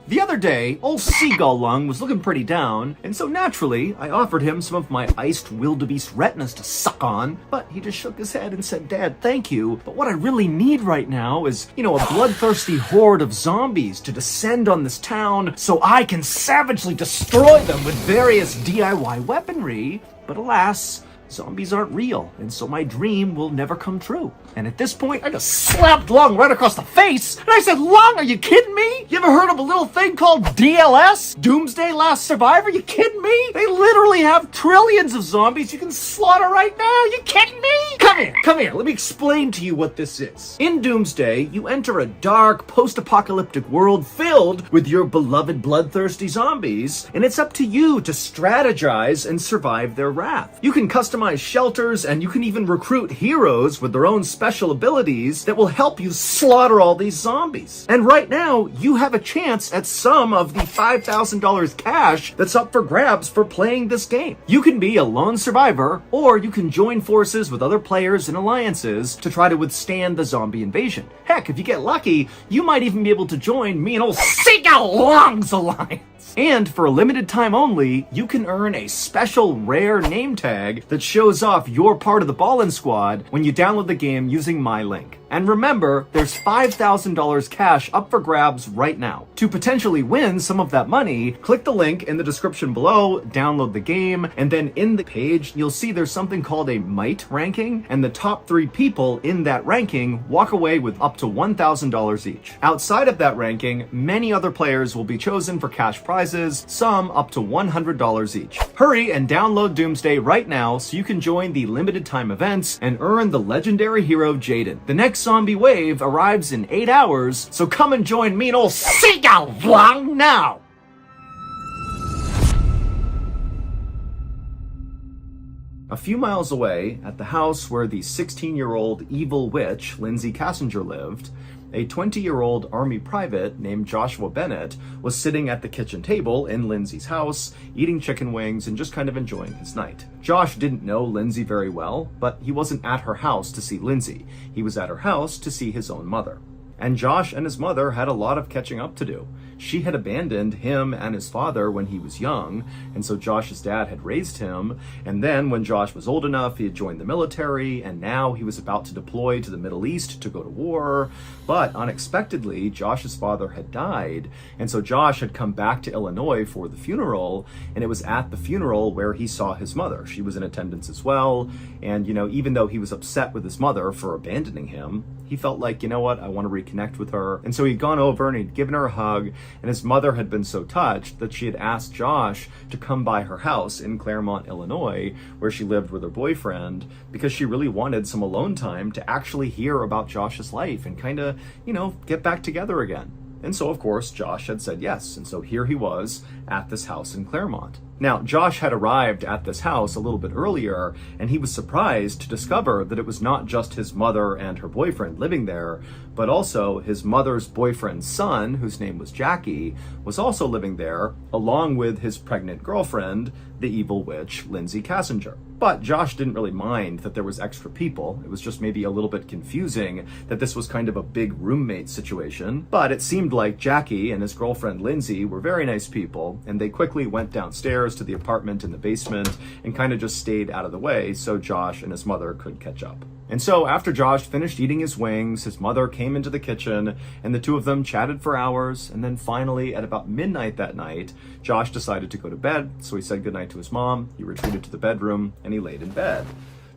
Speaker 1: The other day, old Seagull Lung was looking pretty down, and so naturally, I offered him some of my iced wildebeest retinas to suck on, but he just shook his head and said, "Dad, thank you, but what I really need right now is, a bloodthirsty horde of zombies to descend on this town so I can savagely destroy them with various DIY weaponry." But alas, zombies aren't real, and so my dream will never come true.
Speaker 2: And at this point, I just slapped Lung right across the face. And I said, Lung, are you kidding me? You ever heard of a little thing called DLS? Doomsday Last Survivor? You kidding me? They literally have trillions of zombies you can slaughter right now. You kidding me? Come here. Let me explain to you what this is. In Doomsday, you enter a dark, post-apocalyptic world filled with your beloved bloodthirsty zombies, and it's up to you to strategize and survive their wrath. You can customize shelters, and you can even recruit heroes with their own special abilities that will help you slaughter all these zombies. And right now, you have a chance at some of the $5,000 cash that's up for grabs for playing this game. You can be a lone survivor, or you can join forces with other players and alliances to try to withstand the zombie invasion. Heck, if you get lucky, you might even be able to join me and old Sega Long's alliance. And for a limited time only, you can earn a special rare name tag that shows off your part of the Ballin' Squad when you download the game using my link. And remember, there's $5,000 cash up for grabs right now. To potentially win some of that money, click the link in the description below, download the game, and then in the page, you'll see there's something called a Might ranking, and the top 3 people in that ranking walk away with up to $1,000 each. Outside of that ranking, many other players will be chosen for cash prizes, some up to $100 each. Hurry and download Doomsday right now so you can join the limited time events and earn the legendary hero Jaden. The next zombie wave arrives in 8 hours, so come and join me and old Sega Long now! A few miles away, at the house where the 16-year-old evil witch, Lindsay Kassinger, lived, a 20-year-old Army private named Joshua Bennett was sitting at the kitchen table in Lindsay's house, eating chicken wings and just kind of enjoying his night. Josh didn't know Lindsay very well, but he wasn't at her house to see Lindsay. He was at her house to see his own mother. And Josh and his mother had a lot of catching up to do. She had abandoned him and his father when he was young, and so Josh's dad had raised him, and then when Josh was old enough, he had joined the military, and now he was about to deploy to the Middle East to go to war. But unexpectedly, Josh's father had died, and so Josh had come back to Illinois for the funeral, and it was at the funeral where he saw his mother. She was in attendance as well, and even though he was upset with his mother for abandoning him, he felt like, you know what, I want to reconnect with her. And so he'd gone over and he'd given her a hug, and his mother had been so touched that she had asked Josh to come by her house in Claremont, Illinois, where she lived with her boyfriend, because she really wanted some alone time to actually hear about Josh's life and kind of, get back together again. And so, of course, Josh had said yes. And so here he was at this house in Claremont. Now, Josh had arrived at this house a little bit earlier, and he was surprised to discover that it was not just his mother and her boyfriend living there, but also his mother's boyfriend's son, whose name was Jackie, was also living there, along with his pregnant girlfriend, the evil witch, Lindsay Kassinger. But Josh didn't really mind that there was extra people. It was just maybe a little bit confusing that this was kind of a big roommate situation. But it seemed like Jackie and his girlfriend Lindsay were very nice people, and they quickly went downstairs to the apartment in the basement and kind of just stayed out of the way so Josh and his mother could catch up. And so after Josh finished eating his wings, his mother came into the kitchen and the two of them chatted for hours. And then finally, at about midnight that night, Josh decided to go to bed. So he said goodnight to his mom, he retreated to the bedroom, and he laid in bed.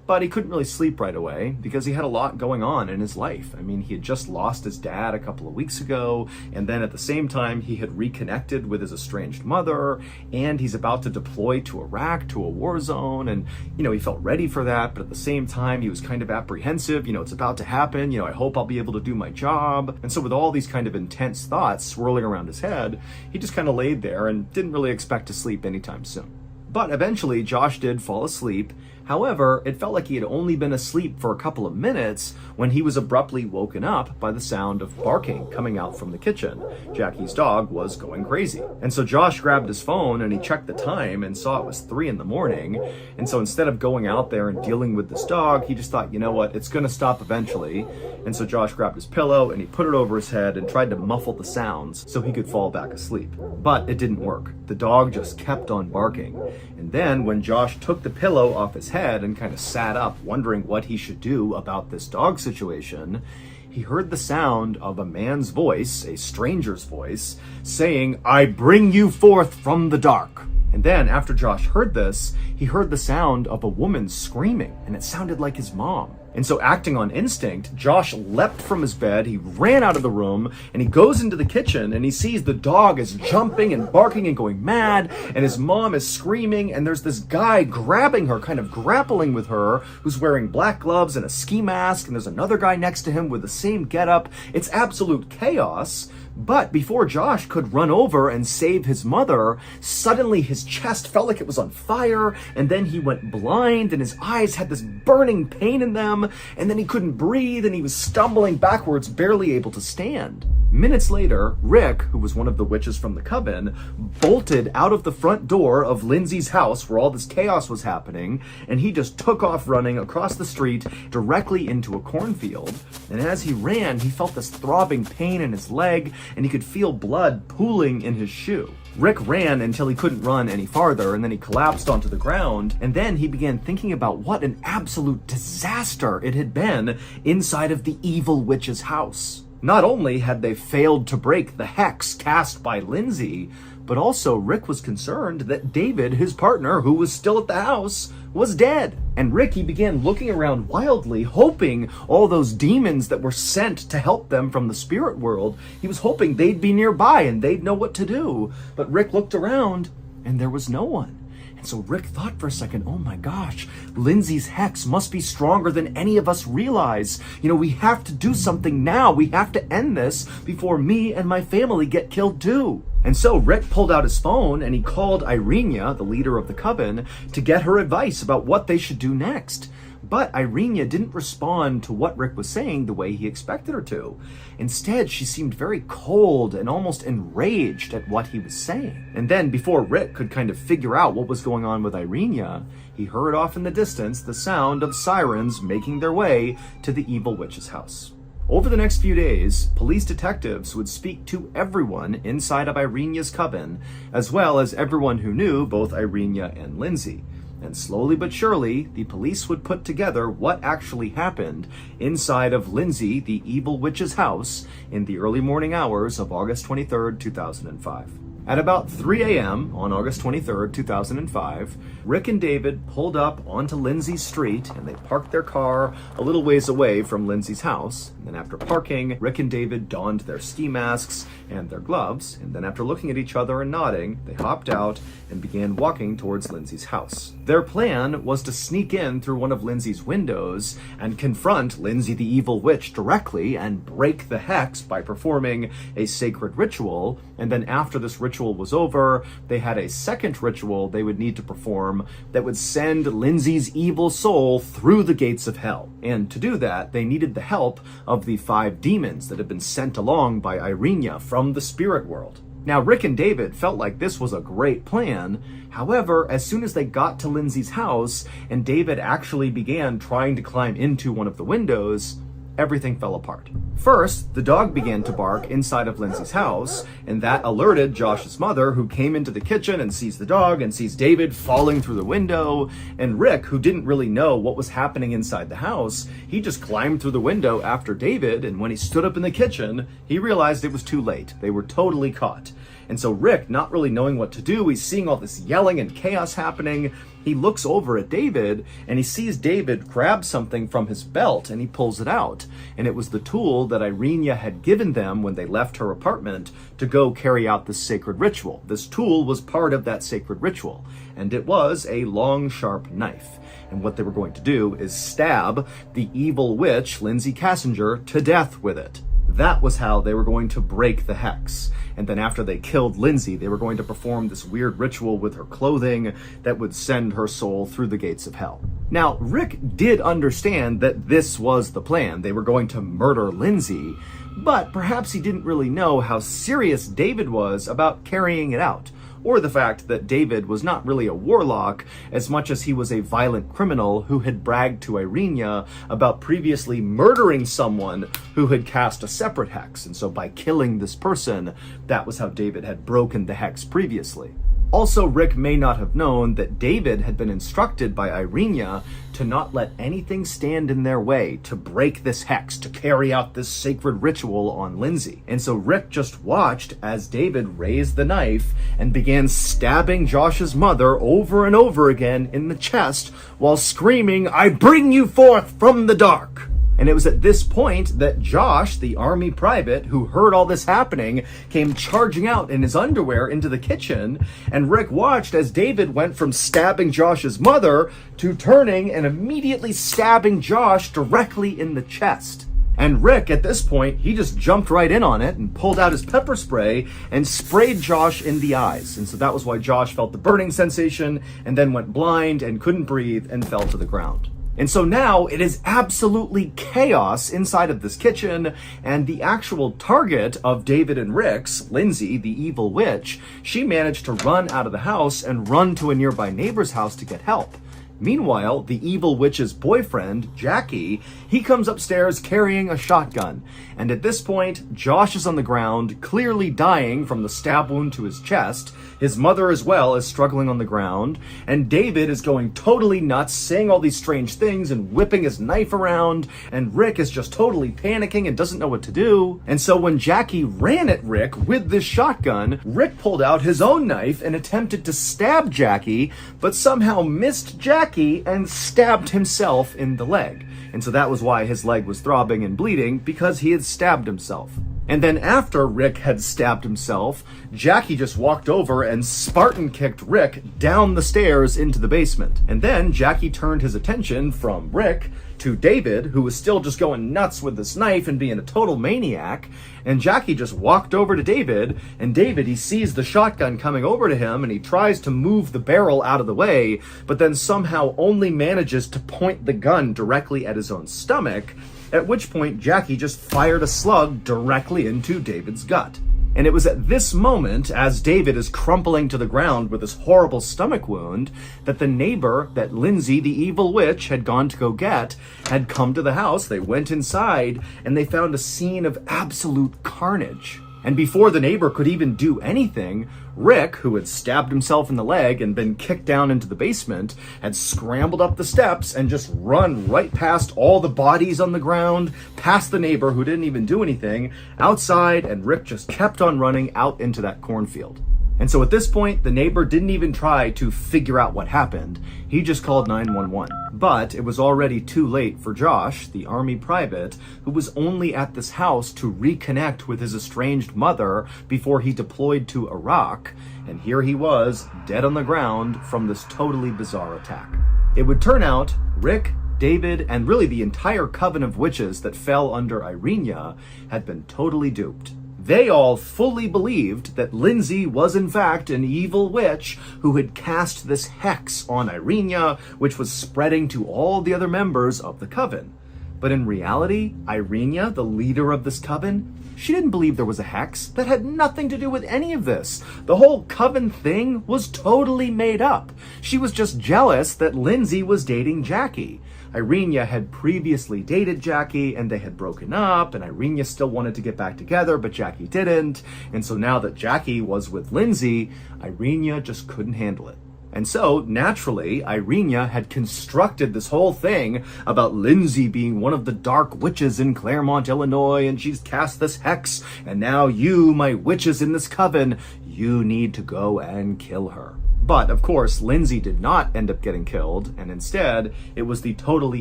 Speaker 2: But he couldn't really sleep right away because he had a lot going on in his life. I mean, he had just lost his dad a couple of weeks ago, and then at the same time, he had reconnected with his estranged mother, and he's about to deploy to Iraq, to a war zone, and, he felt ready for that, but at the same time, he was kind of apprehensive. It's about to happen. I hope I'll be able to do my job. And so with all these kind of intense thoughts swirling around his head, he just kind of laid there and didn't really expect to sleep anytime soon. But eventually, Josh did fall asleep. However, it felt like he had only been asleep for a couple of minutes when he was abruptly woken up by the sound of barking coming out from the kitchen. Jackie's dog was going crazy. And so Josh grabbed his phone and he checked the time and saw it was 3 a.m. And so instead of going out there and dealing with this dog, he just thought, you know what, it's gonna stop eventually. And so Josh grabbed his pillow and he put it over his head and tried to muffle the sounds so he could fall back asleep. But it didn't work. The dog just kept on barking. And then when Josh took the pillow off his head and kind of sat up wondering what he should do about this dog situation, he heard the sound of a man's voice, a stranger's voice, saying, "I bring you forth from the dark." And then after Josh heard this, he heard the sound of a woman screaming, and it sounded like his mom. And so, acting on instinct, Josh leapt from his bed, he ran out of the room, and he goes into the kitchen, and he sees the dog is jumping and barking and going mad, and his mom is screaming, and there's this guy grabbing her, kind of grappling with her, who's wearing black gloves and a ski mask, and there's another guy next to him with the same getup. It's absolute chaos. But before Josh could run over and save his mother, suddenly his chest felt like it was on fire, and then he went blind, and his eyes had this burning pain in them, and then he couldn't breathe, and he was stumbling backwards, barely able to stand. Minutes later, Rick, who was one of the witches from the coven, bolted out of the front door of Lindsay's house where all this chaos was happening, and he just took off running across the street directly into a cornfield. And as he ran, he felt this throbbing pain in his leg, and he could feel blood pooling in his shoe. Rick ran until he couldn't run any farther, and then he collapsed onto the ground, and then he began thinking about what an absolute disaster it had been inside of the evil witch's house. Not only had they failed to break the hex cast by Lindsay, but also Rick was concerned that David, his partner, who was still at the house, was dead. And Rick, he began looking around wildly, hoping all those demons that were sent to help them from the spirit world, he was hoping they'd be nearby and they'd know what to do. But Rick looked around and there was no one. And so Rick thought for a second, oh my gosh, Lindsay's hex must be stronger than any of us realize. We have to do something now. We have to end this before me and my family get killed too. And so Rick pulled out his phone and he called Irenia, the leader of the coven, to get her advice about what they should do next. But Irenia didn't respond to what Rick was saying the way he expected her to. Instead, she seemed very cold and almost enraged at what he was saying. And then, before Rick could kind of figure out what was going on with Irenia, he heard off in the distance the sound of sirens making their way to the evil witch's house. Over the next few days, police detectives would speak to everyone inside of Irenia's coven, as well as everyone who knew both Irenia and Lindsay. And slowly but surely, the police would put together what actually happened inside of Lindsay, the evil witch's house, in the early morning hours of August 23rd, 2005. At about 3 a.m. on August 23rd, 2005, Rick and David pulled up onto Lindsay's street and they parked their car a little ways away from Lindsay's house. And then after parking, Rick and David donned their ski masks and their gloves. And then after looking at each other and nodding, they hopped out and began walking towards Lindsay's house. Their plan was to sneak in through one of Lindsay's windows and confront Lindsay the evil witch directly and break the hex by performing a sacred ritual. And then after this ritual was over, they had a second ritual they would need to perform that would send Lindsay's evil soul through the gates of hell. And to do that, they needed the help of the 5 demons that had been sent along by Irenia from the spirit world. Now, Rick and David felt like this was a great plan. However, as soon as they got to Lindsay's house and David actually began trying to climb into one of the windows, everything fell apart. First, the dog began to bark inside of Lindsay's house, and that alerted Josh's mother, who came into the kitchen and sees the dog and sees David falling through the window. And Rick, who didn't really know what was happening inside the house, he just climbed through the window after David, and when he stood up in the kitchen, he realized it was too late. They were totally caught. And so Rick, not really knowing what to do, he's seeing all this yelling and chaos happening. He looks over at David and he sees David grab something from his belt and he pulls it out. And it was the tool that Irenia had given them when they left her apartment to go carry out this sacred ritual. This tool was part of that sacred ritual, and it was a long, sharp knife. And what they were going to do is stab the evil witch, Lindsay Kassinger, to death with it. That was how they were going to break the hex. And then after they killed Lindsay, they were going to perform this weird ritual with her clothing that would send her soul through the gates of hell. Now, Rick did understand that this was the plan. They were going to murder Lindsay, but perhaps he didn't really know how serious David was about carrying it out, or the fact that David was not really a warlock as much as he was a violent criminal who had bragged to Irenia about previously murdering someone who had cast a separate hex. And so by killing this person, that was how David had broken the hex previously. Also, Rick may not have known that David had been instructed by Irenia to not let anything stand in their way, to break this hex, to carry out this sacred ritual on Lindsay. And so Rick just watched as David raised the knife and began stabbing Josh's mother over and over again in the chest while screaming, "I bring you forth from the dark." And it was at this point that Josh, the army private who heard all this happening, came charging out in his underwear into the kitchen, and Rick watched as David went from stabbing Josh's mother to turning and immediately stabbing Josh directly in the chest. And Rick, at this point, he just jumped right in on it and pulled out his pepper spray and sprayed Josh in the eyes. And so that was why Josh felt the burning sensation and then went blind and couldn't breathe and fell to the ground. And so now it is absolutely chaos inside of this kitchen, and the actual target of David and Rick's, Lindsay, the evil witch, she managed to run out of the house and run to a nearby neighbor's house to get help. Meanwhile, the evil witch's boyfriend, Jackie, he comes upstairs carrying a shotgun. And at this point, Josh is on the ground, clearly dying from the stab wound to his chest. His mother as well is struggling on the ground. And David is going totally nuts, saying all these strange things and whipping his knife around. And Rick is just totally panicking and doesn't know what to do. And so when Jackie ran at Rick with this shotgun, Rick pulled out his own knife and attempted to stab Jackie, but somehow missed Jackie and stabbed himself in the leg. And so that was why his leg was throbbing and bleeding, because he had stabbed himself. And then after Rick had stabbed himself, Jackie just walked over and Spartan kicked Rick down the stairs into the basement. And then Jackie turned his attention from Rick to David, who was still just going nuts with this knife and being a total maniac. And Jackie just walked over to David, and David, he sees the shotgun coming over to him, and he tries to move the barrel out of the way, but then somehow only manages to point the gun directly at his own stomach, at which point Jackie just fired a slug directly into David's gut. And it was at this moment, as David is crumpling to the ground with this horrible stomach wound, that the neighbor that Lindsay, the evil witch, had gone to go get, had come to the house. They went inside, and they found a scene of absolute carnage. And before the neighbor could even do anything, Rick, who had stabbed himself in the leg and been kicked down into the basement, had scrambled up the steps and just run right past all the bodies on the ground, past the neighbor who didn't even do anything, outside, and Rick just kept on running out into that cornfield. And so at this point, the neighbor didn't even try to figure out what happened. He just called 911. But it was already too late for Josh, the army private, who was only at this house to reconnect with his estranged mother before he deployed to Iraq. And here he was, dead on the ground from this totally bizarre attack. It would turn out Rick, David, and really the entire coven of witches that fell under Irenia had been totally duped. They all fully believed that Lindsay was in fact an evil witch who had cast this hex on Irenia, which was spreading to all the other members of the coven. But in reality, Irenia, the leader of this coven, she didn't believe there was a hex. That had nothing to do with any of this. The whole coven thing was totally made up. She was just jealous that Lindsay was dating Jackie. Irenia had previously dated Jackie, and they had broken up, and Irenia still wanted to get back together, but Jackie didn't. And so now that Jackie was with Lindsay, Irenia just couldn't handle it. And so, naturally, Irenia had constructed this whole thing about Lindsay being one of the dark witches in Claremont, Illinois, and she's cast this hex, and now you, my witches in this coven, you need to go and kill her. But, of course, Lindsay did not end up getting killed, and instead, it was the totally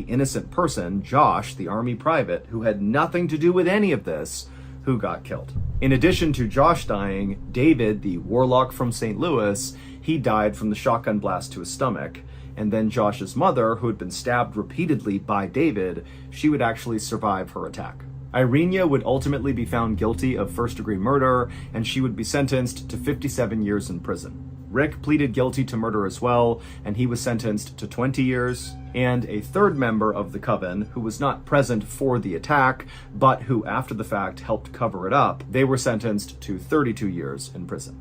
Speaker 2: innocent person, Josh, the army private, who had nothing to do with any of this, who got killed. In addition to Josh dying, David, the warlock from St. Louis, he died from the shotgun blast to his stomach. And then Josh's mother, who had been stabbed repeatedly by David, she would actually survive her attack. Irenia would ultimately be found guilty of first-degree murder, and she would be sentenced to 57 years in prison. Rick pleaded guilty to murder as well, and he was sentenced to 20 years. And a third member of the coven, who was not present for the attack, but who after the fact helped cover it up, they were sentenced to 32 years in prison.